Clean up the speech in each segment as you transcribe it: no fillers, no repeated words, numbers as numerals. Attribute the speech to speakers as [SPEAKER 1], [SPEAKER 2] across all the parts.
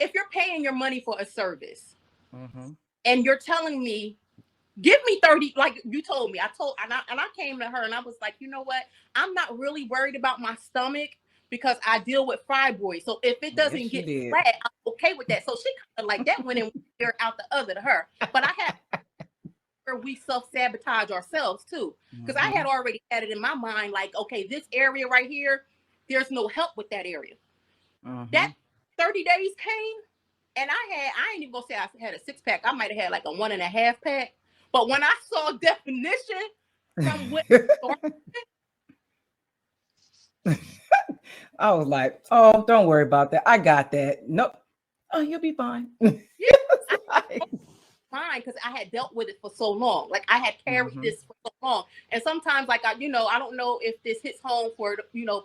[SPEAKER 1] if you're paying your money for a service
[SPEAKER 2] Mm-hmm.
[SPEAKER 1] and you're telling me, give me 30, like you told me, and I came to her and I was like, you know what? I'm not really worried about my stomach because I deal with fibroids. So if it doesn't
[SPEAKER 2] Yes, you
[SPEAKER 1] get
[SPEAKER 2] did.
[SPEAKER 1] flat, I'm okay with that. So she kind of like that went in there out the other to her. But I had where we self-sabotage ourselves too. Because I
[SPEAKER 2] Mm-hmm.
[SPEAKER 1] had already had it in my mind, like, okay, this area right here, there's no help with that area.
[SPEAKER 2] Mm-hmm.
[SPEAKER 1] That 30 days came, and I ain't even gonna say I had a 6-pack. I might have had like a 1.5 pack. But when I saw definition from what
[SPEAKER 2] I was like, oh, don't worry about that. I got that. Nope. Oh, you'll be fine.
[SPEAKER 1] yeah,
[SPEAKER 2] It's
[SPEAKER 1] I
[SPEAKER 2] like,
[SPEAKER 1] fine because I had dealt with it for so long. Like I had carried
[SPEAKER 2] mm-hmm.
[SPEAKER 1] this for so long. And sometimes, like I don't know if this hits home for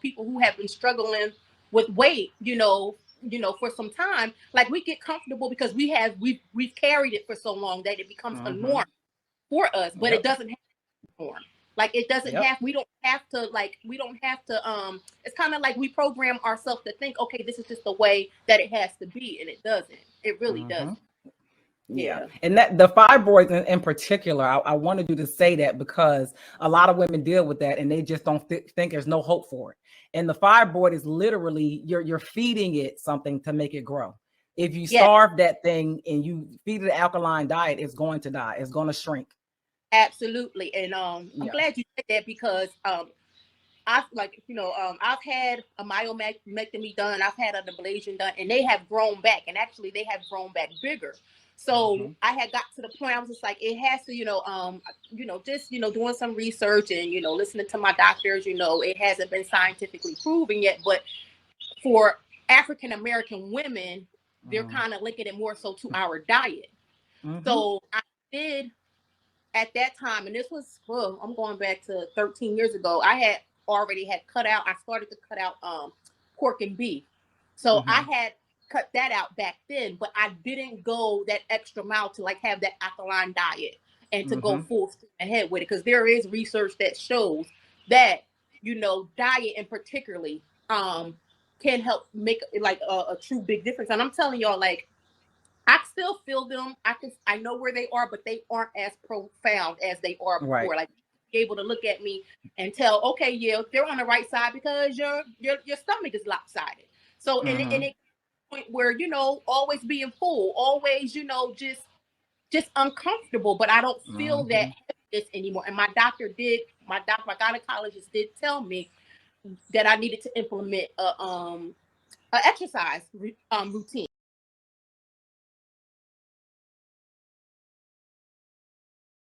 [SPEAKER 1] people who have been struggling with weight, for some time. Like we get comfortable because we've carried it for so long that it becomes a
[SPEAKER 2] Mm-hmm.
[SPEAKER 1] norm for us, but it
[SPEAKER 2] Yep.
[SPEAKER 1] doesn't have a norm. Like it doesn't
[SPEAKER 2] Yep.
[SPEAKER 1] have we don't have to it's kind of like we program ourselves to think, okay, this is just the way that it has to be, and it doesn't. It really
[SPEAKER 2] Mm-hmm.
[SPEAKER 1] doesn't.
[SPEAKER 2] Yeah.
[SPEAKER 1] Yeah.
[SPEAKER 2] And that the fibroids in particular, I wanted you to say that because a lot of women deal with that and they just don't think there's no hope for it. And the fibroid is literally you're feeding it something to make it grow. If you
[SPEAKER 1] Yeah.
[SPEAKER 2] starve that thing and you feed it an alkaline diet, it's going to die. It's going to shrink.
[SPEAKER 1] Absolutely. And I'm
[SPEAKER 2] Yeah.
[SPEAKER 1] glad you said that because I've had a myomectomy done, I've had an ablation done, and they have grown back, and actually they have grown back bigger. So
[SPEAKER 2] Mm-hmm.
[SPEAKER 1] I had got to the point I was just like, it has to, just doing some research and listening to my doctors. It hasn't been scientifically proven yet, but for African American women, they're
[SPEAKER 2] Mm-hmm.
[SPEAKER 1] kind of linking it more so to our diet.
[SPEAKER 2] Mm-hmm.
[SPEAKER 1] So I did at that time, and this was, well, I'm going back to 13 years ago. I had already had cut out. I started to cut out pork and beef, so I
[SPEAKER 2] Mm-hmm.
[SPEAKER 1] had cut that out back then. But I didn't go that extra mile to like have that alkaline diet and to go
[SPEAKER 2] Mm-hmm.
[SPEAKER 1] full steam ahead with it, because there is research that shows that diet and particularly can help make like a true big difference. And I'm telling y'all, like I still feel them. I know where they are, but they aren't as profound as they are
[SPEAKER 2] Right.
[SPEAKER 1] before. Like be able to look at me and tell, okay, yeah, they're on the right side because your stomach is lopsided. So and
[SPEAKER 2] Mm-hmm.
[SPEAKER 1] it point where always being full, always just uncomfortable, but I don't feel that
[SPEAKER 2] Mm-hmm.
[SPEAKER 1] heaviness anymore. And my gynecologist did tell me that I needed to implement a exercise routine.